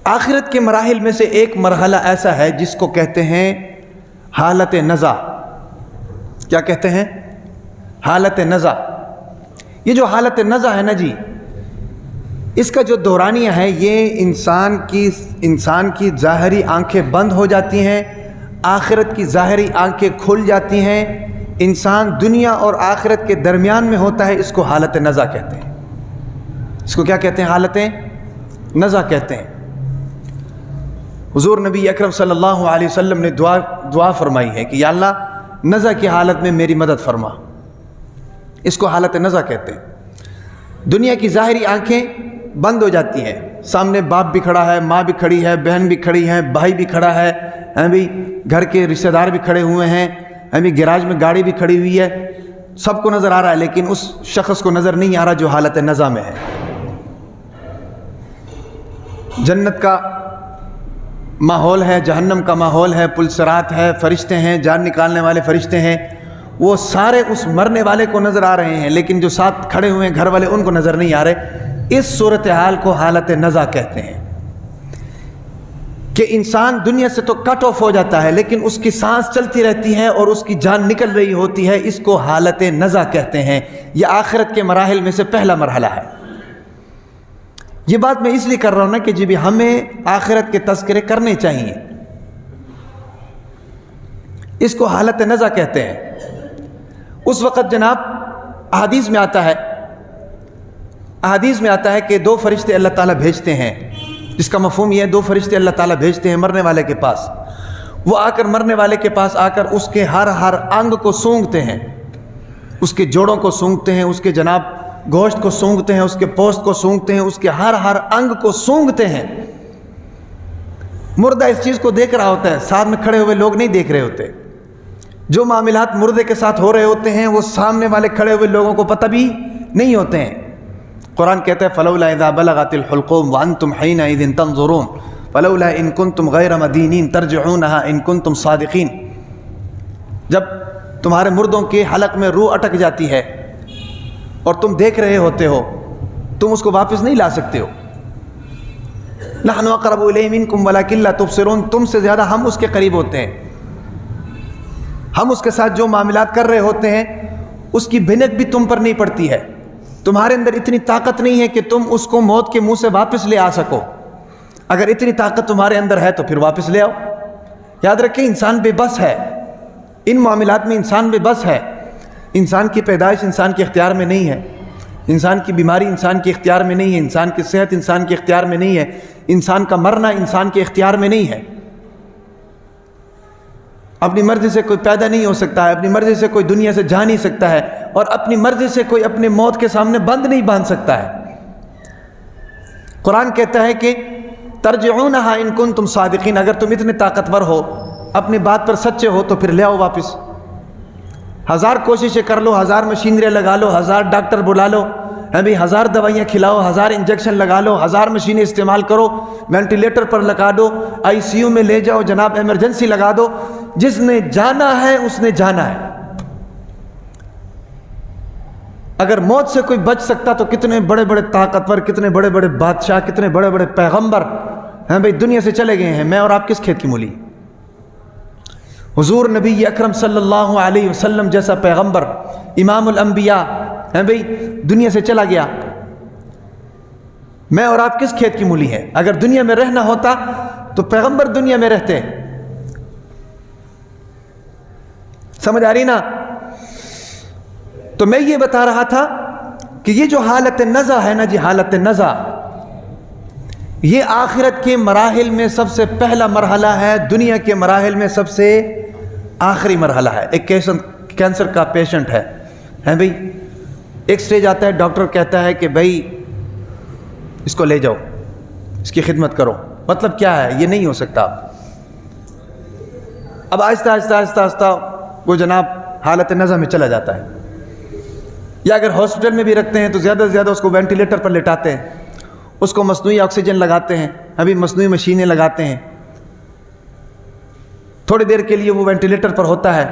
آخرت کے مراحل میں سے ایک مرحلہ ایسا ہے جس کو کہتے ہیں حالت نزع۔ کیا کہتے ہیں؟ حالت نزع۔ یہ جو حالت نزع ہے نا جی، اس کا جو دورانیہ ہے یہ انسان کی ظاہری آنکھیں بند ہو جاتی ہیں، آخرت کی ظاہری آنکھیں کھل جاتی ہیں، انسان دنیا اور آخرت کے درمیان میں ہوتا ہے، اس کو حالت نزع کہتے ہیں۔ اس کو کیا کہتے ہیں؟ حالت نزع کہتے ہیں۔ حضور نبی اکرم صلی اللہ علیہ وسلم نے دعا فرمائی ہے کہ یا اللہ نزع کی حالت میں میری مدد فرما۔ اس کو حالت نزع کہتے ہیں۔ دنیا کی ظاہری آنکھیں بند ہو جاتی ہیں، سامنے باپ بھی کھڑا ہے، ماں بھی کھڑی ہے، بہن بھی کھڑی ہے، بھائی بھی کھڑا ہے، گھر کے رشتہ دار بھی کھڑے ہوئے ہیں، گیراج میں گاڑی بھی کھڑی ہوئی ہے، سب کو نظر آ رہا ہے، لیکن اس شخص کو نظر نہیں آ رہا جو حالت نزع میں ہے۔ جنت کا ماحول ہے، جہنم کا ماحول ہے، پل صراط ہے، فرشتے ہیں، جان نکالنے والے فرشتے ہیں، وہ سارے اس مرنے والے کو نظر آ رہے ہیں، لیکن جو ساتھ کھڑے ہوئے ہیں گھر والے ان کو نظر نہیں آ رہے۔ اس صورتحال کو حالت نزع کہتے ہیں کہ انسان دنیا سے تو کٹ آف ہو جاتا ہے لیکن اس کی سانس چلتی رہتی ہے اور اس کی جان نکل رہی ہوتی ہے، اس کو حالت نزع کہتے ہیں۔ یہ آخرت کے مراحل میں سے پہلا مرحلہ ہے۔ یہ بات میں اس لیے کر رہا ہوں نا کہ جی ہمیں آخرت کے تذکرے کرنے چاہیے، اس کو حالت نزع کہتے ہیں۔ اس وقت جناب احادیث میں آتا ہے کہ دو فرشتے اللہ تعالیٰ بھیجتے ہیں، جس کا مفہوم یہ ہے دو فرشتے اللہ تعالیٰ بھیجتے ہیں مرنے والے کے پاس۔ وہ آ کر مرنے والے کے پاس آ کر اس کے ہر انگ کو سونگھتے ہیں، اس کے جوڑوں کو سونگھتے ہیں، اس کے جناب گوشت کو سونگھتے ہیں، اس کے پوست کو سونگھتے ہیں، اس کے ہر انگ کو سونگھتے ہیں۔ مردہ اس چیز کو دیکھ رہا ہوتا ہے، ساتھ میں کھڑے ہوئے لوگ نہیں دیکھ رہے ہوتے۔ جو معاملات مردے کے ساتھ ہو رہے ہوتے ہیں وہ سامنے والے کھڑے ہوئے لوگوں کو پتہ بھی نہیں ہوتے ہیں۔ قرآن کہتا ہے فَلَوْلَا إِذَا بَلَغَتِ الْحُلْقُومَ وَأَنْتُمْ حِينَئِذٍ تَنظُرُونَ فَلَوْلَا إِن كُنتُمْ غَيْرَ مَدِينِينَ تَرْجِعُونَهَا إِن كُنتُمْ صَادِقِينَ۔ جب تمہارے مردوں کے حلق میں روح اٹک جاتی ہے اور تم دیکھ رہے ہوتے ہو، تم اس کو واپس نہیں لا سکتے ہو۔ نَحْنُ أَقْرَبُ إِلَيْهِ مِنكُمْ وَلَكِنْ لَا تُبْصِرُونَ، تم سے زیادہ ہم اس کے قریب ہوتے ہیں، ہم اس کے ساتھ جو معاملات کر رہے ہوتے ہیں اس کی بھنک بھی تم پر نہیں پڑتی ہے۔ تمہارے اندر اتنی طاقت نہیں ہے کہ تم اس کو موت کے منہ سے واپس لے آ سکو۔ اگر اتنی طاقت تمہارے اندر ہے تو پھر واپس لے آؤ۔ یاد رکھیں انسان بے بس ہے، ان معاملات میں انسان بے بس ہے۔ انسان کی پیدائش انسان کے اختیار میں نہیں ہے، انسان کی بیماری انسان کے اختیار میں نہیں ہے، انسان کی صحت انسان کے اختیار میں نہیں ہے، انسان کا مرنا انسان کے اختیار میں نہیں ہے۔ اپنی مرضی سے کوئی پیدا نہیں ہو سکتا ہے، اپنی مرضی سے کوئی دنیا سے جا نہیں سکتا ہے، اور اپنی مرضی سے کوئی اپنے موت کے سامنے بند نہیں باندھ سکتا ہے۔ قرآن کہتا ہے کہ ترجعونہا ان کنتم صادقین، اگر تم اتنے طاقتور ہو، اپنی بات پر سچے ہو تو پھر لے آؤ واپس۔ ہزار کوششیں کر لو، ہزار مشینریاں لگا لو، ہزار ڈاکٹر بلا لو، ہزار دوائیاں کھلاؤ، ہزار انجیکشن لگا لو، ہزار مشینیں استعمال کرو، وینٹیلیٹر پر لگا دو، آئی سی یو میں لے جاؤ، جناب ایمرجنسی لگا دو، جس نے جانا ہے اس نے جانا ہے۔ اگر موت سے کوئی بچ سکتا تو کتنے بڑے بڑے طاقتور، کتنے بڑے بڑے بادشاہ، کتنے بڑے بڑے پیغمبر دنیا سے چلے گئے ہیں، میں اور آپ کس کھیت کی مولی؟ حضور نبی اکرم صلی اللہ علیہ وسلم جیسا پیغمبر، امام الانبیاء دنیا سے چلا گیا، میں اور آپ کس کھیت کی مولی ہے؟ اگر دنیا میں رہنا ہوتا تو پیغمبر دنیا میں رہتے۔ سمجھ آ رہی نا؟ تو میں یہ بتا رہا تھا کہ یہ جو حالت نزع ہے نا جی، حالت نزع یہ آخرت کے مراحل میں سب سے پہلا مرحلہ ہے، دنیا کے مراحل میں سب سے آخری مرحلہ ہے۔ ایک کینسر کا پیشنٹ ہے بھئی، ایک سٹیج آتا ہے، ڈاکٹر کہتا ہے کہ بھئی اس کو لے جاؤ، اس کی خدمت کرو۔ مطلب کیا ہے؟ یہ نہیں ہو سکتا۔ اب آہستہ آہستہ آہستہ آہستہ وہ جناب حالت نزع میں چلا جاتا ہے، یا اگر ہاسپٹل میں بھی رکھتے ہیں تو زیادہ سے زیادہ اس کو وینٹیلیٹر پر لٹاتے ہیں، اس کو مصنوعی آکسیجن لگاتے ہیں، مصنوعی مشینیں لگاتے ہیں، تھوڑی دیر کے لیے وہ وینٹیلیٹر پر ہوتا ہے،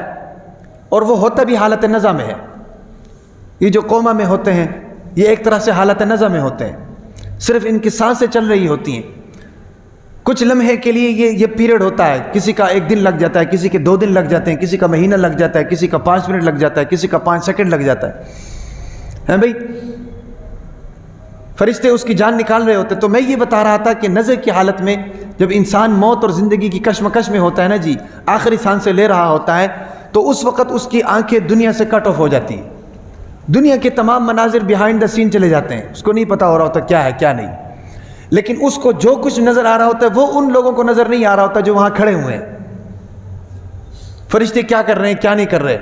اور وہ ہوتا بھی حالت نزع میں ہے۔ یہ جو کوما میں ہوتے ہیں یہ ایک طرح سے حالت نزع میں ہوتے ہیں، صرف ان کی سانسیں چل رہی ہوتی ہیں، کچھ لمحے کے لیے یہ پیریڈ ہوتا ہے، کسی کا 1 دن لگ جاتا ہے، کسی کے 2 دن لگ جاتے ہیں، کسی کا مہینہ لگ جاتا ہے، کسی کا 5 منٹ لگ جاتا ہے، کسی کا 5 سیکنڈ لگ جاتا ہے بھائی، فرشتے اس کی جان نکال رہے ہوتے ہیں۔ تو میں یہ بتا رہا تھا کہ نزع کی حالت میں جب انسان موت اور زندگی کی کشمکش میں ہوتا ہے نا جی، آخری سانسیں لے رہا ہوتا ہے، تو اس وقت اس کی آنکھیں دنیا سے کٹ آف ہو جاتی ہیں، دنیا کے تمام مناظر بیہائنڈ دا سین چلے جاتے ہیں، اس کو نہیں پتا ہو رہا ہوتا کیا ہے کیا نہیں، لیکن اس کو جو کچھ نظر آ رہا ہوتا ہے وہ ان لوگوں کو نظر نہیں آ رہا ہوتا جو وہاں کھڑے ہوئے ہیں، فرشتے کیا کر رہے ہیں کیا نہیں کر رہے۔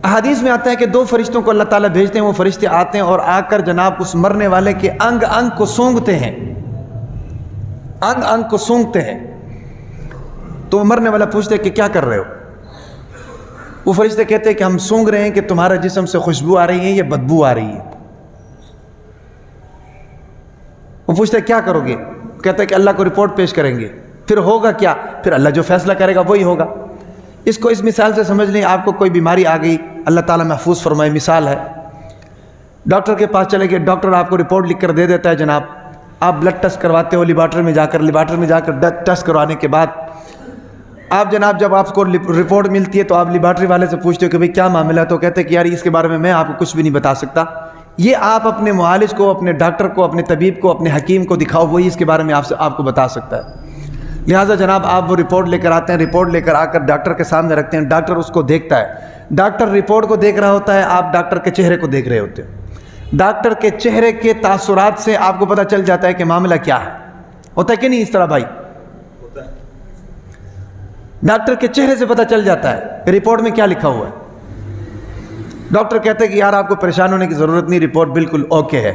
احادیث میں آتا ہے کہ 2 فرشتوں کو اللہ تعالیٰ بھیجتے ہیں، وہ فرشتے آتے ہیں اور آ کر جناب اس مرنے والے کے انگ انگ کو سونگھتے ہیں، انگ انگ کو سونگھتے ہیں۔ تو وہ مرنے والا پوچھتے ہیں کہ کیا کر رہے ہو؟ وہ فرشتے کہتے ہیں کہ ہم سونگ رہے ہیں کہ تمہارا جسم سے خوشبو آ رہی ہے یا بدبو آ رہی ہے۔ وہ پوچھتے ہیں کیا کرو گے؟ کہتے ہیں کہ اللہ کو رپورٹ پیش کریں گے، پھر ہوگا کیا؟ پھر اللہ جو فیصلہ کرے گا وہی ہوگا۔ اس کو اس مثال سے سمجھ لیں، آپ کو کوئی بیماری آ گئی، اللہ تعالیٰ محفوظ فرمائے، مثال ہے، ڈاکٹر کے پاس چلے گئے، ڈاکٹر آپ کو رپورٹ لکھ کر دے دیتا ہے، جناب آپ بلڈ ٹیسٹ کرواتے ہو لیبارٹری میں جا کر ٹیسٹ کروانے کے بعد آپ جناب جب آپ کو رپورٹ ملتی ہے تو آپ لیبارٹری والے سے پوچھتے ہو کہ بھئی کیا معاملہ ہے، تو کہتے ہیں کہ یار اس کے بارے میں آپ کو کچھ بھی نہیں بتا سکتا، یہ آپ اپنے معالج کو، اپنے ڈاکٹر کو، اپنے طبیب کو، اپنے حکیم کو دکھاؤ، وہی اس کے بارے میں آپ کو بتا سکتا ہے۔ لہٰذا جناب آپ وہ رپورٹ لے کر آتے ہیں، رپورٹ لے کر آ کر ڈاکٹر کے سامنے رکھتے ہیں، ڈاکٹر اس کو دیکھتا ہے، ڈاکٹر رپورٹ کو دیکھ رہا ہوتا ہے، آپ ڈاکٹر کے چہرے کو دیکھ رہے ہوتے ہیں، ڈاکٹر کے چہرے کے تاثرات سے آپ کو پتہ چل جاتا ہے کہ معاملہ کیا ہے، ہوتا ہے کہ نہیں اس طرح بھائی؟ ڈاکٹر کے چہرے سے پتہ چل جاتا ہے رپورٹ میں کیا لکھا ہوا ہے۔ ڈاکٹر کہتے ہیں کہ یار آپ کو پریشان ہونے کی ضرورت نہیں، رپورٹ بالکل اوکے ہے،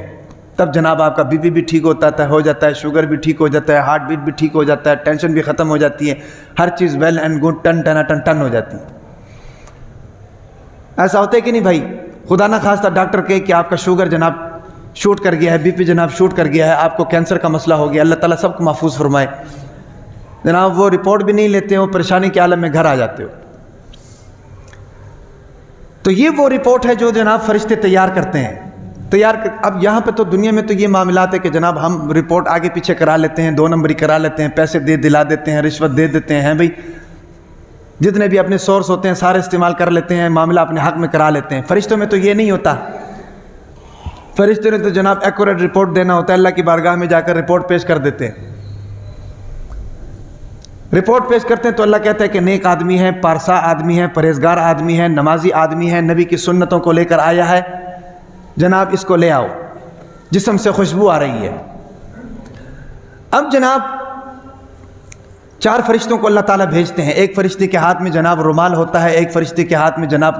تب جناب آپ کا بی پی بھی ٹھیک ہو جاتا ہے، شوگر بھی ٹھیک ہو جاتا ہے، ہارٹ بیٹ بھی ٹھیک ہو جاتا ہے، ٹینشن بھی ختم ہو جاتی ہے، ہر چیز ویل اینڈ گڈ ٹن ہو جاتی ہے۔ ایسا ہوتا ہے کہ نہیں بھائی؟ خدا نہ خواستہ ڈاکٹر کہے کہ آپ کا شوگر جناب شوٹ کر گیا ہے، بی پی جناب شوٹ کر گیا ہے، آپ کو کینسر کا مسئلہ ہو گیا، اللہ تعالیٰ سب کو محفوظ فرمائے، جناب وہ رپورٹ بھی نہیں لیتے ہو، پریشانی کے عالم میں گھر آ جاتے ہو۔ تو یہ وہ رپورٹ ہے جو جناب فرشتے تیار کرتے ہیں، اب یہاں پہ تو دنیا میں تو یہ معاملات ہے کہ جناب ہم رپورٹ آگے پیچھے کرا لیتے ہیں، 2 نمبری کرا لیتے ہیں، پیسے دلا دیتے ہیں، رشوت دے دیتے ہیں بھائی، جتنے بھی اپنے سورس ہوتے ہیں سارے استعمال کر لیتے ہیں، معاملہ اپنے حق میں کرا لیتے ہیں۔ فرشتوں میں تو یہ نہیں ہوتا، فرشتوں نے تو جناب ایکوریٹ رپورٹ دینا ہوتا ہے، اللہ کی بارگاہ میں جا کر رپورٹ پیش کر دیتے ہیں، رپورٹ پیش کرتے ہیں تو اللہ کہتا ہے کہ نیک آدمی ہے، پارسا آدمی ہے، پرہیزگار آدمی ہے، نمازی آدمی ہے، نبی کی سنتوں کو لے کر آیا ہے، جناب اس کو لے آؤ، جسم سے خوشبو آ رہی ہے۔ اب جناب 4 فرشتوں کو اللہ تعالیٰ بھیجتے ہیں، ایک فرشتے کے ہاتھ میں جناب رومال ہوتا ہے، ایک فرشتے کے ہاتھ میں جناب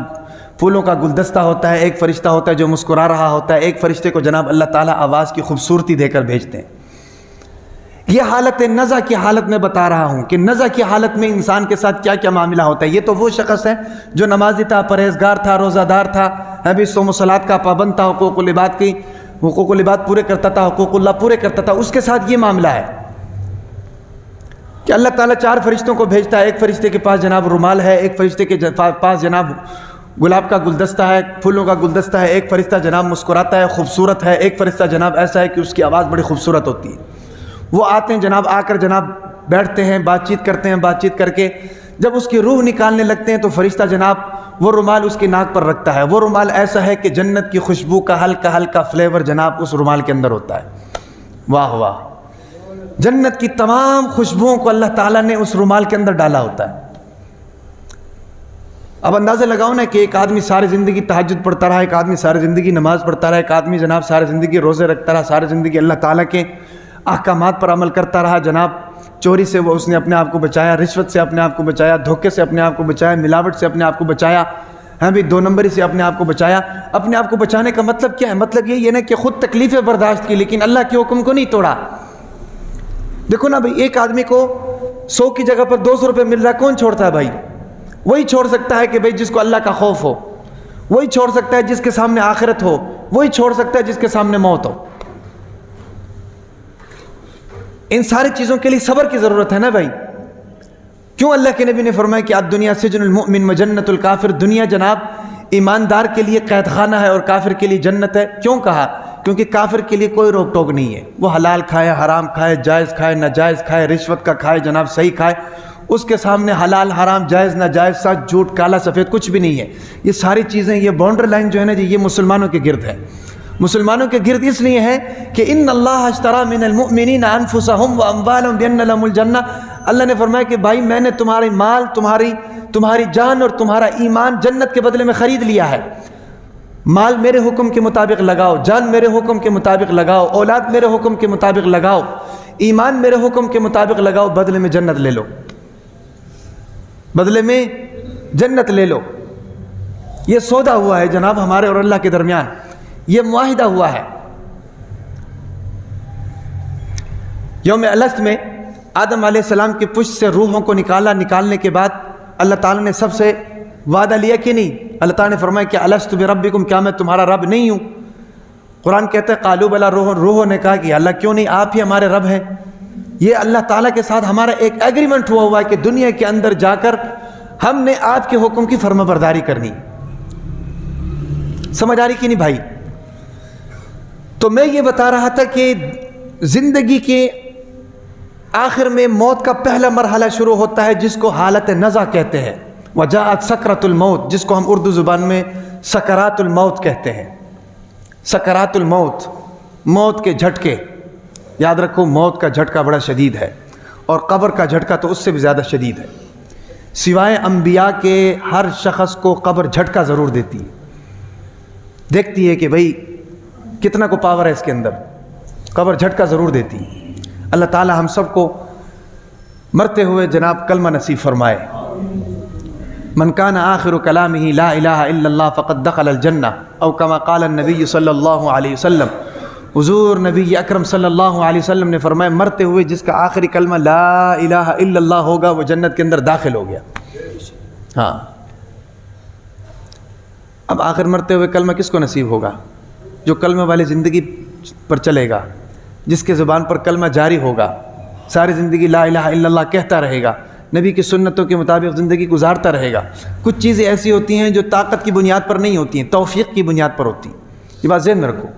پھولوں کا گلدستہ ہوتا ہے، ایک فرشتہ ہوتا ہے جو مسکرا رہا ہوتا ہے، ایک فرشتے کو جناب اللہ تعالیٰ آواز کی خوبصورتی دے کر بھیجتے ہیں۔ یہ حالت نزع کی حالت میں بتا رہا ہوں کہ نزع کی حالت میں انسان کے ساتھ کیا کیا معاملہ ہوتا ہے۔ یہ تو وہ شخص ہے جو نمازی تھا، پرہیزگار تھا، روزہ دار تھا، ابھی صوم و صلات کا پابند تھا، حقوق العباد پورے کرتا تھا، حقوق اللہ پورے کرتا تھا، اس کے ساتھ یہ معاملہ ہے کہ اللہ تعالیٰ 4 فرشتوں کو بھیجتا ہے، ایک فرشتے کے پاس جناب رومال ہے، ایک فرشتے کے پاس جناب گلاب کا گلدستہ ہے، پھولوں کا گلدستہ ہے، ایک فرشتہ جناب مسکراتا ہے، خوبصورت ہے، ایک فرشتہ جناب ایسا ہے کہ اس کی آواز بڑی خوبصورت ہوتی ہے۔ وہ آتے ہیں جناب، آ کر جناب بیٹھتے ہیں، بات چیت کرتے ہیں، بات چیت کر کے جب اس کی روح نکالنے لگتے ہیں تو فرشتہ جناب وہ رومال اس کی ناک پر رکھتا ہے، وہ رومال ایسا ہے کہ جنت کی خوشبو کا ہلکا ہلکا فلیور جناب اس رومال کے اندر ہوتا ہے۔ واہ واہ، جنت کی تمام خوشبوؤں کو اللہ تعالیٰ نے اس رومال کے اندر ڈالا ہوتا ہے۔ اب اندازہ لگاؤ نا کہ ایک آدمی ساری زندگی تہجد پڑھتا رہا، ایک آدمی ساری زندگی نماز پڑھتا رہا، ایک آدمی جناب ساری زندگی روزے رکھتا رہا، ساری زندگی اللہ تعالیٰ کے احکامات پر عمل کرتا رہا، جناب چوری سے وہ اس نے اپنے آپ کو بچایا، رشوت سے اپنے آپ کو بچایا، دھوکے سے اپنے آپ کو بچایا، ملاوٹ سے اپنے آپ کو بچایا، ہاں بھی 2 نمبری سے اپنے آپ کو بچایا۔ اپنے آپ کو بچانے کا مطلب کیا ہے؟ مطلب یہ نا کہ خود تکلیفیں برداشت کی لیکن اللہ کے حکم کو نہیں توڑا۔ دیکھو نا بھائی، ایک آدمی کو 100 کی جگہ پر 200 روپے مل رہا ہے، کون چھوڑتا ہے بھائی؟ وہی چھوڑ سکتا ہے کہ بھائی جس کو اللہ کا خوف ہو، وہی چھوڑ سکتا ہے جس کے سامنے آخرت ہو، وہی چھوڑ سکتا ہے جس کے سامنے موت ہو۔ ان ساری چیزوں کے لیے صبر کی ضرورت ہے نا بھائی۔ کیوں اللہ کے نبی نے فرمایا کہ الدنیا سجن المؤمن و جنت الکافر، دنیا جناب ایماندار کے لیے قید خانہ ہے اور کافر کے لیے جنت ہے؟ کیوں کہا؟ کیونکہ کافر کے لیے کوئی روک ٹوک نہیں ہے، وہ حلال کھائے، حرام کھائے، جائز کھائے، ناجائز کھائے، رشوت کا کھائے جناب، صحیح کھائے، اس کے سامنے حلال حرام جائز ناجائز سچ جھوٹ کالا سفید کچھ بھی نہیں ہے۔ یہ ساری چیزیں، یہ باؤنڈری لائن جو ہے نا جی، یہ مسلمانوں کے گرد ہے۔ مسلمانوں کے گرد اس لیے ہے کہ ان اللہ اشتری من المؤمنین انفسهم واموالهم بان لهم الجنہ، اللہ نے فرمایا کہ بھائی میں نے تمہاری مال، تمہاری جان اور تمہارا ایمان جنت کے بدلے میں خرید لیا ہے۔ مال میرے حکم کے مطابق لگاؤ، جان میرے حکم کے مطابق لگاؤ، اولاد میرے حکم کے مطابق لگاؤ، ایمان میرے حکم کے مطابق لگاؤ، بدلے میں جنت لے لو، بدلے میں جنت لے لو۔ یہ سودا ہوا ہے جناب ہمارے اور اللہ کے درمیان، یہ معاہدہ ہوا ہے۔ یوم الست میں آدم علیہ السلام کی پشت سے روحوں کو نکالنے کے بعد اللہ تعالیٰ نے سب سے وعدہ لیا کہ نہیں؟ اللہ تعالیٰ نے فرمایا کہ الست بربکم، کیا میں تمہارا رب نہیں ہوں؟ قرآن کہتا ہے قالوا بلی، روحوں نے کہا کہ اللہ کیوں نہیں، آپ ہی ہمارے رب ہیں۔ یہ اللہ تعالیٰ کے ساتھ ہمارا ایک ایگریمنٹ ہوا ہے کہ دنیا کے اندر جا کر ہم نے آپ کے حکم کی فرما برداری کرنی۔ سمجھ آ رہی کہ نہیں بھائی؟ تو میں یہ بتا رہا تھا کہ زندگی کے آخر میں موت کا پہلا مرحلہ شروع ہوتا ہے جس کو حالت نزع کہتے ہیں، وجاءت سکرۃ الموت، جس کو ہم اردو زبان میں سکرات الموت کہتے ہیں۔ سکرات الموت، موت کے جھٹکے، یاد رکھو موت کا جھٹکا بڑا شدید ہے، اور قبر کا جھٹکا تو اس سے بھی زیادہ شدید ہے۔ سوائے انبیاء کے ہر شخص کو قبر جھٹکا ضرور دیتی ہے، دیکھتی ہے کہ بھئی کتنا کو پاور ہے اس کے اندر، قبر جھٹکا ضرور دیتی ہے۔ اللہ تعالی ہم سب کو مرتے ہوئے جناب کلمہ نصیب فرمائے۔ من کان آخر کلامہ لا الہ الا اللہ فقد دخل الجنہ، او کما قال النبی صلی اللہ علیہ وسلم، حضور نبی اکرم صلی اللہ علیہ وسلم نے فرمایا مرتے ہوئے جس کا آخری کلمہ لا الہ الا اللہ ہوگا وہ جنت کے اندر داخل ہو گیا۔ ہاں، اب آخر مرتے ہوئے کلمہ کس کو نصیب ہوگا؟ جو کلمہ والی زندگی پر چلے گا، جس کے زبان پر کلمہ جاری ہوگا، ساری زندگی لا الہ الا اللہ کہتا رہے گا، نبی کی سنتوں کے مطابق زندگی گزارتا رہے گا۔ کچھ چیزیں ایسی ہوتی ہیں جو طاقت کی بنیاد پر نہیں ہوتی ہیں، توفیق کی بنیاد پر ہوتی ہیں، یہ بات ذہن میں رکھو۔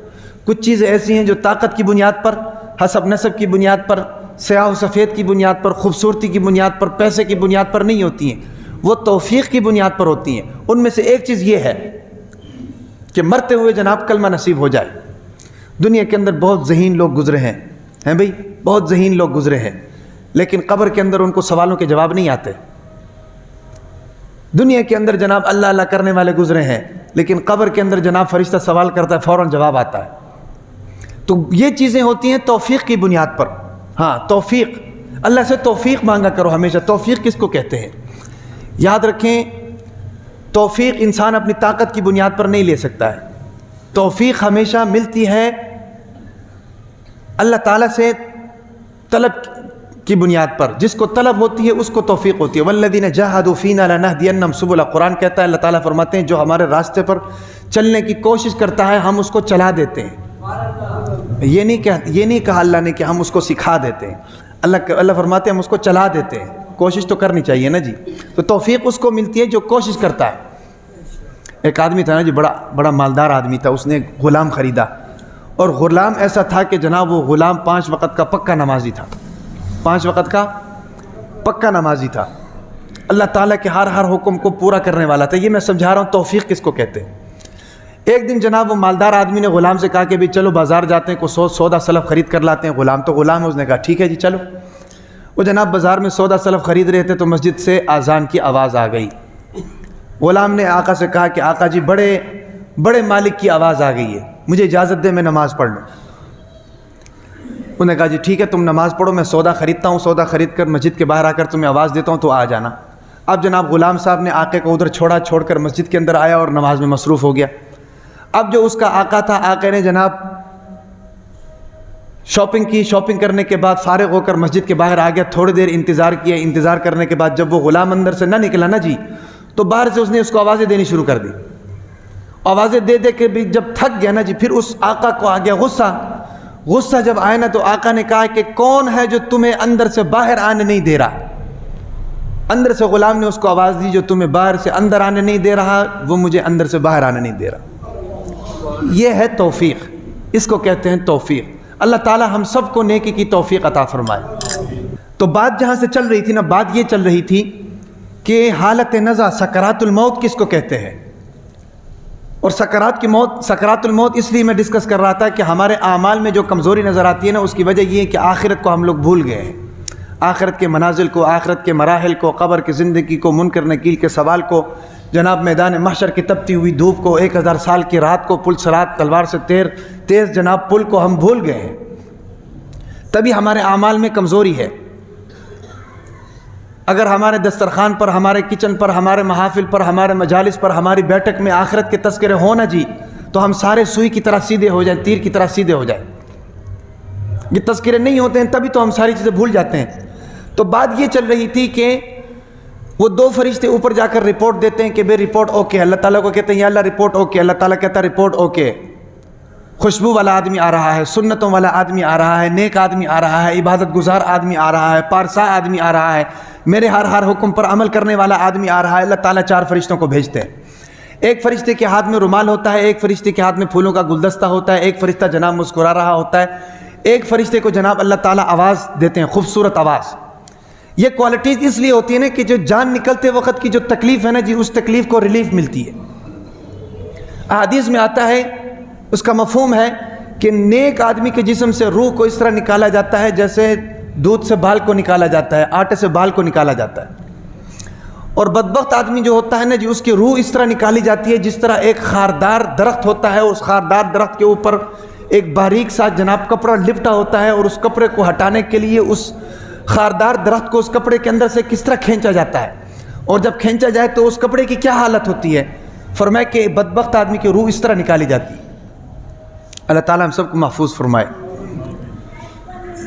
کچھ چیزیں ایسی ہیں جو طاقت کی بنیاد پر، حسب نسب کی بنیاد پر، سیاہ و سفید کی بنیاد پر، خوبصورتی کی بنیاد پر، پیسے کی بنیاد پر نہیں ہوتی ہیں، وہ توفیق کی بنیاد پر ہوتی ہیں۔ ان میں سے ایک چیز یہ ہے کہ مرتے ہوئے جناب کلمہ نصیب ہو جائے۔ دنیا کے اندر بہت ذہین لوگ گزرے ہیں بھئی، بہت ذہین لوگ گزرے ہیں، لیکن قبر کے اندر ان کو سوالوں کے جواب نہیں آتے۔ دنیا کے اندر جناب اللہ اللہ کرنے والے گزرے ہیں، لیکن قبر کے اندر جناب فرشتہ سوال کرتا ہے، فوراً جواب آتا ہے۔ تو یہ چیزیں ہوتی ہیں توفیق کی بنیاد پر۔ ہاں، توفیق، اللہ سے توفیق مانگا کرو ہمیشہ۔ توفیق کس کو کہتے ہیں؟ یاد رکھیں، توفیق انسان اپنی طاقت کی بنیاد پر نہیں لے سکتا ہے، توفیق ہمیشہ ملتی ہے اللہ تعالیٰ سے طلب کی بنیاد پر۔ جس کو طلب ہوتی ہے اس کو توفیق ہوتی ہے۔ والذین جاہدوا فینا لنہدینہم سبلا، قرآن کہتا ہے، اللہ تعالیٰ فرماتے ہیں جو ہمارے راستے پر چلنے کی کوشش کرتا ہے ہم اس کو چلا دیتے ہیں۔ یہ نہیں کہا اللہ نے کہ ہم اس کو سکھا دیتے ہیں، اللہ فرماتے ہیں ہم اس کو چلا دیتے ہیں۔ کوشش تو کرنی چاہیے نا جی، تو توفیق اس کو ملتی ہے جو کوشش کرتا ہے۔ ایک آدمی تھا نا جی، بڑا مالدار آدمی تھا، اس نے غلام خریدا، اور غلام ایسا تھا کہ جناب وہ غلام 5 وقت کا پکا نمازی تھا، 5 وقت کا پکا نمازی تھا، اللہ تعالیٰ کے ہر حکم کو پورا کرنے والا تھا۔ یہ میں سمجھا رہا ہوں توفیق کس کو کہتے ہیں۔ ایک دن جناب وہ مالدار آدمی نے غلام سے کہا کہ بھی چلو بازار جاتے ہیں، کوئی سودا سلف خرید کر لاتے ہیں۔ غلام تو غلام ہے، اس نے کہا ٹھیک ہے جی چلو۔ وہ جناب بازار میں سودا سلف خرید رہے تھے تو مسجد سے اذان کی آواز آ گئی۔ غلام نے آقا سے کہا کہ آقا جی بڑے مالک کی آواز آ گئی ہے، مجھے اجازت دے میں نماز پڑھ لوں۔ انہوں نے کہا جی ٹھیک ہے تم نماز پڑھو، میں سودا خریدتا ہوں، سودا خرید کر مسجد کے باہر آ کر تمہیں آواز دیتا ہوں تو آ جانا۔ اب جناب غلام صاحب نے آقے کو ادھر چھوڑ کر مسجد کے اندر آیا اور نماز میں مصروف ہو گیا۔ اب جو اس کا آقا تھا، آقے نے جناب شاپنگ کرنے کے بعد فارغ ہو کر مسجد کے باہر آ گیا، تھوڑی دیر انتظار کیا، انتظار کرنے کے بعد جب وہ غلام اندر سے نہ نکلا نا جی، تو باہر سے اس نے اس کو آوازیں دینی شروع کر دی۔ آوازیں دے کے بھی جب تھک گیا نا جی، پھر اس آقا کو آ گیا غصہ جب آئے نا تو آقا نے کہا کہ کون ہے جو تمہیں اندر سے باہر آنے نہیں دے رہا؟ اندر سے غلام نے اس کو آواز دی، جو تمہیں باہر سے اندر آنے نہیں دے رہا وہ مجھے اندر سے باہر آنے نہیں دے رہا۔ یہ ہے توفیق، اس کو کہتے ہیں توفیق۔ اللہ تعالیٰ ہم سب کو نیکی کی توفیق عطا فرمائے۔ تو بات جہاں سے چل رہی تھی نا، بات یہ چل رہی تھی کہ حالت نزع سکرات الموت کس کو کہتے ہیں، اور سکرات الموت اس لیے میں ڈسکس کر رہا تھا کہ ہمارے اعمال میں جو کمزوری نظر آتی ہے نا، اس کی وجہ یہ ہے کہ آخرت کو ہم لوگ بھول گئے ہیں، آخرت کے منازل کو، آخرت کے مراحل کو، قبر کی زندگی کو، منکر نکیر کے سوال کو، جناب میدان محشر کی تپتی ہوئی دھوپ کو، 1000 سال کی رات کو، پل صراط تلوار سے تیز جناب پل کو ہم بھول گئے ہیں، تبھی ہمارے اعمال میں کمزوری ہے۔ اگر ہمارے دسترخوان پر، ہمارے کچن پر، ہمارے محافل پر، ہمارے مجالس پر، ہماری بیٹھک میں آخرت کے تذکرے ہو نا جی، تو ہم سارے سوئی کی طرح سیدھے ہو جائیں، تیر کی طرح سیدھے ہو جائیں۔ یہ تذکرے نہیں ہوتے ہیں تبھی تو ہم ساری چیزیں بھول جاتے ہیں۔ تو بات یہ چل رہی تھی کہ وہ 2 فرشتے اوپر جا کر رپورٹ دیتے ہیں کہ بے رپورٹ اوکے، اللہ تعالیٰ کو کہتے ہیں یا اللہ رپورٹ اوکے، اللہ تعالیٰ کہتا ہے رپورٹ اوکے، خوشبو والا آدمی آ رہا ہے، سنتوں والا آدمی آ رہا ہے، نیک آدمی آ رہا ہے، عبادت گزار آدمی آ رہا ہے، پارسا آدمی آ رہا ہے، میرے ہر حکم پر عمل کرنے والا آدمی آ رہا ہے۔ اللہ تعالیٰ 4 فرشتوں کو بھیجتے ہیں۔ ایک فرشتے کے ہاتھ میں رومال ہوتا ہے، ایک فرشتے کے ہاتھ میں پھولوں کا گلدستہ ہوتا ہے، ایک فرشتہ جناب مسکرا رہا ہوتا ہے، ایک فرشتے کو جناب اللہ تعالیٰ آواز دیتے ہیں، خوبصورت آواز۔ یہ کوالٹیز اس لیے ہوتی ہے نا کہ جو جان نکلتے وقت کی جو تکلیف ہے نا جی، اس تکلیف کو ریلیف ملتی ہے۔ احادیث میں آتا ہے، اس کا مفہوم ہے کہ نیک آدمی کے جسم سے روح کو اس طرح نکالا جاتا ہے جیسے دودھ سے بال کو نکالا جاتا ہے، آٹے سے بال کو نکالا جاتا ہے، اور بدبخت آدمی جو ہوتا ہے نا جی، اس کی روح اس طرح نکالی جاتی ہے جس طرح ایک خاردار درخت ہوتا ہے، اس خاردار درخت کے اوپر ایک باریک سا جناب کپڑا لپٹا ہوتا ہے، اور اس کپڑے کو ہٹانے کے لیے اس خاردار درخت کو اس کپڑے کے اندر سے کس طرح کھینچا جاتا ہے، اور جب کھینچا جائے تو اس کپڑے کی کیا حالت ہوتی ہے۔ فرمایا کہ بدبخت آدمی کی روح اس طرح نکالی جاتی ہے۔ اللہ تعالیٰ ہم سب کو محفوظ فرمائے۔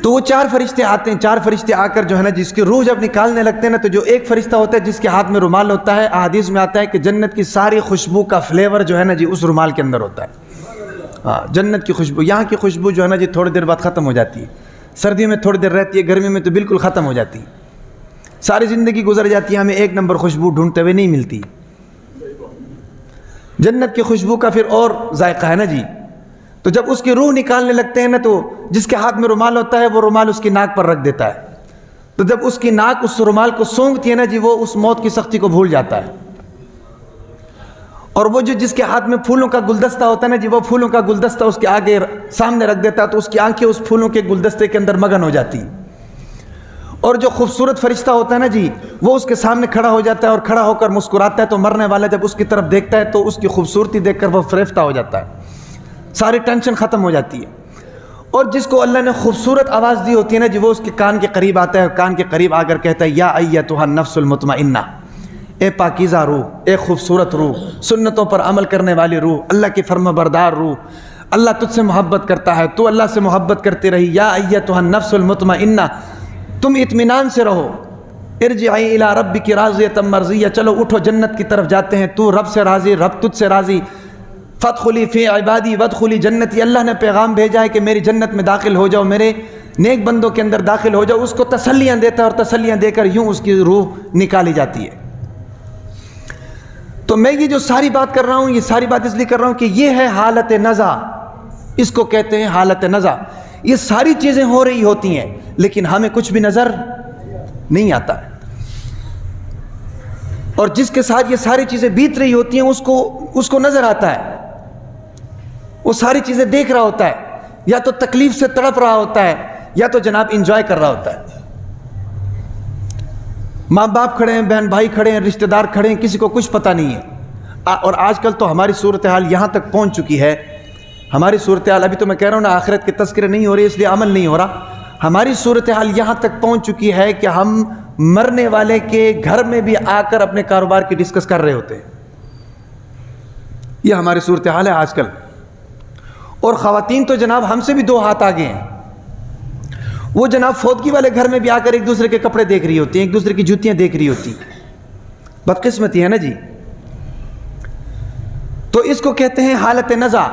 تو وہ 4 فرشتے آتے ہیں، 4 فرشتے آ کر جو ہے نا جس کی روح جب نکالنے لگتے ہیں نا، تو جو ایک فرشتہ ہوتا ہے جس کے ہاتھ میں رومال ہوتا ہے، احادیث میں آتا ہے کہ جنت کی ساری خوشبو کا فلیور جو ہے نا جی اس رومال کے اندر ہوتا ہے۔ ہاں، جنت کی خوشبو، یہاں کی خوشبو جو ہے نا جی تھوڑی دیر بعد ختم ہو جاتی ہے، سردیوں میں تھوڑی دیر رہتی ہے، گرمی میں تو بالکل ختم ہو جاتی ہے، ساری زندگی گزر جاتی ہے، ہمیں 1 نمبر خوشبو ڈھونڈتے ہوئے نہیں ملتی۔ جنت کی خوشبو کا پھر اور ذائقہ ہے نا جی۔ تو جب اس کی روح نکالنے لگتے ہیں نا، تو جس کے ہاتھ میں رومال ہوتا ہے وہ رومال اس کی ناک پر رکھ دیتا ہے، تو جب اس کی ناک اس رومال کو سونگتی ہے نا جی، وہ اس موت کی سختی کو بھول جاتا ہے۔ اور وہ جو جس کے ہاتھ میں پھولوں کا گلدستہ ہوتا ہے نا جی، وہ پھولوں کا گلدستہ اس کے آگے سامنے رکھ دیتا ہے، تو اس کی آنکھیں اس پھولوں کے گلدستے کے اندر مگن ہو جاتی۔ اور جو خوبصورت فرشتہ ہوتا ہے نا جی، وہ اس کے سامنے کھڑا ہو جاتا ہے، اور کھڑا ہو کر مسکراتا ہے، تو مرنے والا جب اس کی طرف دیکھتا ہے تو اس کی خوبصورتی دیکھ کر وہ فریفتہ ہو جاتا ہے، ساری ٹینشن ختم ہو جاتی ہے۔ اور جس کو اللہ نے خوبصورت آواز دی ہوتی ہے نا جی، وہ اس کے کان کے قریب آتا ہے، کان کے قریب آ کر کہتا ہے یا ایتھا النفس المطمئنہ، اے پاکیزہ روح، اے خوبصورت روح، سنتوں پر عمل کرنے والی روح، اللہ کی فرما بردار روح، اللہ تجھ سے محبت کرتا ہے، تو اللہ سے محبت کرتی رہی، یا ایتھا النفس المطمئنہ، تم اطمینان سے رہو، ارجعی الی ربک راضیۃ مرضیہ، چلو اٹھو جنت کی طرف جاتے ہیں، تو رب سے راضی، رب تجھ سے راضی، فادخلی فی عبادی وادخلی جنتی، اللہ نے پیغام بھیجا ہے کہ میری جنت میں داخل ہو جاؤ، میرے نیک بندوں کے اندر داخل ہو جاؤ، اس کو تسلیاں دیتا ہے، اور تسلیاں دے کر یوں اس کی روح نکالی جاتی ہے۔ تو میں یہ جو ساری بات کر رہا ہوں، یہ ساری بات اس لیے کر رہا ہوں کہ یہ ہے حالت نزع، اس کو کہتے ہیں حالت نزع۔ یہ ساری چیزیں ہو رہی ہوتی ہیں لیکن ہمیں کچھ بھی نظر نہیں آتا ہے، اور جس کے ساتھ یہ ساری چیزیں بیت رہی ہوتی ہیں اس کو نظر آتا ہے، وہ ساری چیزیں دیکھ رہا ہوتا ہے، یا تو تکلیف سے تڑپ رہا ہوتا ہے، یا تو جناب انجوائے کر رہا ہوتا ہے۔ ماں باپ کھڑے ہیں، بہن بھائی کھڑے ہیں، رشتہ دار کھڑے ہیں، کسی کو کچھ پتہ نہیں ہے۔ اور آج کل تو ہماری صورتحال یہاں تک پہنچ چکی ہے، ہماری صورتحال، ابھی تو میں کہہ رہا ہوں نا آخرت کے تذکرے نہیں ہو رہے اس لیے عمل نہیں ہو رہا، ہماری صورتحال یہاں تک پہنچ چکی ہے کہ ہم مرنے والے کے گھر میں بھی آ کر اپنے کاروبار کی ڈسکس کر رہے ہوتے ہیں۔ یہ ہماری صورتحال ہے آج کل۔ اور خواتین تو جناب ہم سے بھی 2 ہاتھ آگے ہیں، وہ جناب فوتگی والے گھر میں بھی آ کر ایک دوسرے کے کپڑے دیکھ رہی ہوتی ہیں، ایک دوسرے کی جوتیاں دیکھ رہی ہوتی ہیں، بدقسمتی ہے نا جی۔ تو اس کو کہتے ہیں حالت نزع۔